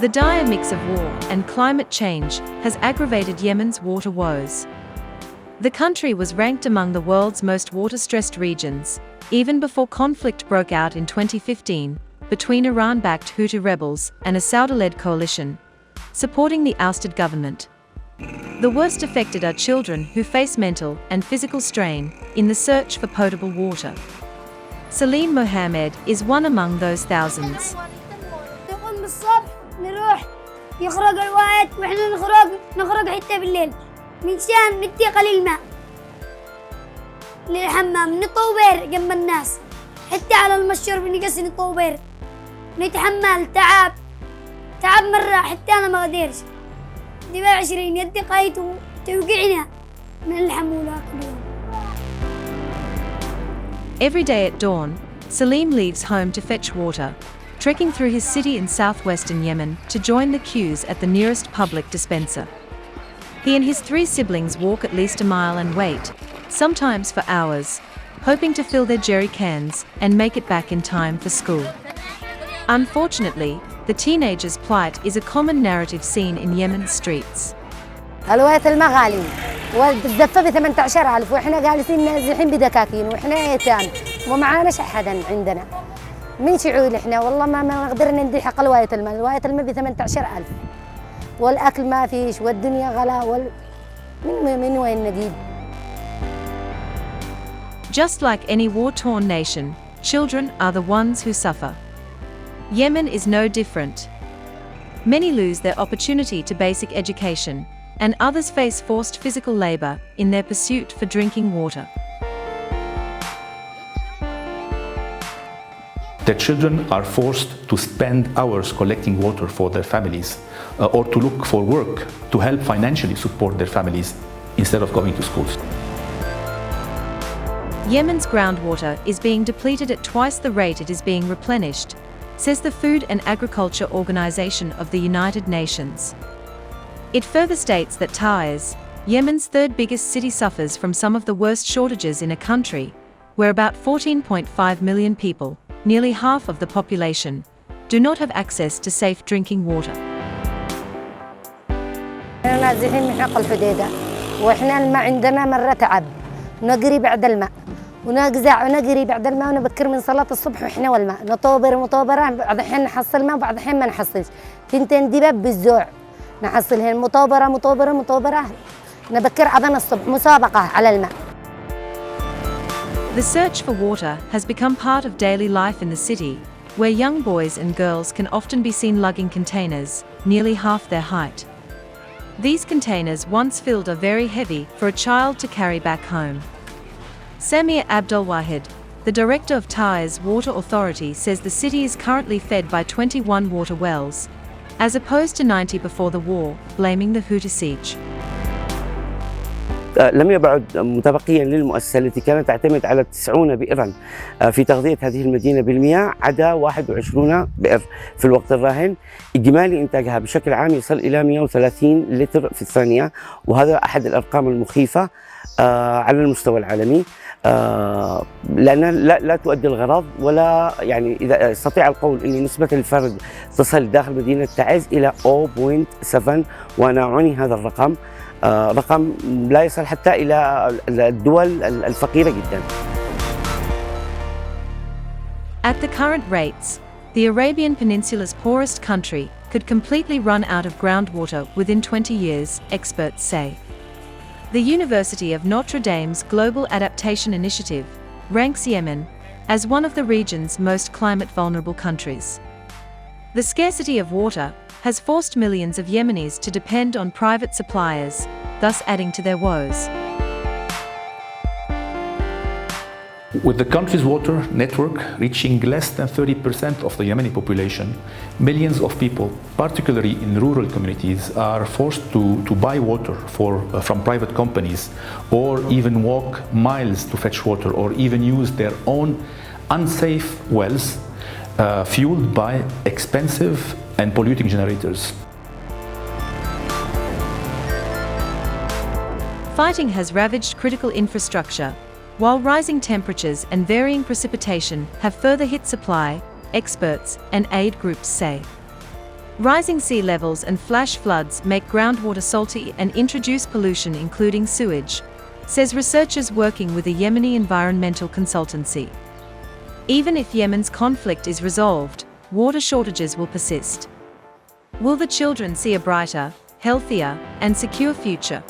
The dire mix of war and climate change has aggravated Yemen's water woes. The country was ranked among the world's most water-stressed regions, even before conflict broke out in 2015 between Iran-backed Houthi rebels and a Saudi-led coalition, supporting the ousted government. The worst affected are children who face mental and physical strain in the search for potable water. Salim Mohammed is one among those thousands. يخرج الوقت واحنا نخرج حتى بالليل منشان ندي قليل ماء للحمام نطوبر جنب الناس حتى على المشور بنقص نطوبر نتحمل تعب مرة حتى أنا ما قدرش دي بقى 20 يدي قايت وتوقعنا من الحمولة كل يوم. Every day at dawn, Salim leaves home to fetch water, trekking through his city in southwestern Yemen to join the queues at the nearest public dispenser. He and his 3 siblings walk at least a mile and wait, sometimes for hours, hoping to fill their jerry cans and make it back in time for school. Unfortunately, the teenagers' plight is a common narrative seen in Yemen's streets. الوقت الماء غالي والدفة ب 18,000 واحنا جالسين نازحين بدكاكين واحنا ايتام ومعاناش احدا عندنا. من شعول احنا والله ما نقدر ندي حق الواية الماء ب 18,000 والاكل ما فيش والدنيا غلا من وين نجيب. Just like any war-torn nation, children are the ones who suffer. Yemen is no different. Many lose their opportunity to basic education, and others face forced physical labor in their pursuit for drinking water. The children are forced to spend hours collecting water for their families or to look for work to help financially support their families instead of going to schools. Yemen's groundwater is being depleted at twice the rate it is being replenished, says the Food and Agriculture Organization of the United Nations. It further states that Taiz, Yemen's 3rd biggest city, suffers from some of the worst shortages in a country where about 14.5 million people, nearly half of the population, do not have access to safe drinking water. نازحين من حق الحديدة واحنا الماء عندنا مرة تعب نجري بعد الماء ونجري بعد الماء ونبكر من صلاة الصبح واحنا والماء نطوبرة بعض الحين نحصل ماء وبعض الحين ما نحصلش تنتين دباب بالزوع نحصلهن مطوبرة نبكر عضنا الصبح مسابقة على الماء. The search for water has become part of daily life in the city, where young boys and girls can often be seen lugging containers, nearly half their height. These containers, once filled, are very heavy for a child to carry back home. Samir Abdulwahid, the director of Taiz Water Authority, says the city is currently fed by 21 water wells, as opposed to 90 before the war, blaming the Houthi siege. لم يبعد متبقيا للمؤسسة التي كانت تعتمد على 90 بئرا في تغذية هذه المدينة بالمياه عدا 21 بئر في الوقت الراهن. إجمالي إنتاجها بشكل عام يصل إلى 130 لتر في الثانية، وهذا أحد الأرقام المخيفة على المستوى العالمي، لأنها لا تؤدي الغرض، ولا يعني إذا استطيع القول أن نسبة الفرد تصل داخل مدينة تعز إلى 0.7، وأنا أعني هذا الرقم رقم لا يصل حتى إلى الدول الفقيرة جدا. At the current rates, the Arabian Peninsula's poorest country could completely run out of groundwater within 20 years, experts say. The University of Notre Dame's Global Adaptation Initiative ranks Yemen as one of the region's most climate-vulnerable countries. The scarcity of water has forced millions of Yemenis to depend on private suppliers, thus adding to their woes. With the country's water network reaching less than 30% of the Yemeni population, millions of people, particularly in rural communities, are forced to buy water from private companies, or even walk miles to fetch water, or even use their own unsafe wells fueled by expensive and polluting generators. Fighting has ravaged critical infrastructure, while rising temperatures and varying precipitation have further hit supply, experts and aid groups say. Rising sea levels and flash floods make groundwater salty and introduce pollution including sewage, says researchers working with a Yemeni environmental consultancy. Even if Yemen's conflict is resolved, water shortages will persist. Will the children see a brighter, healthier, and secure future?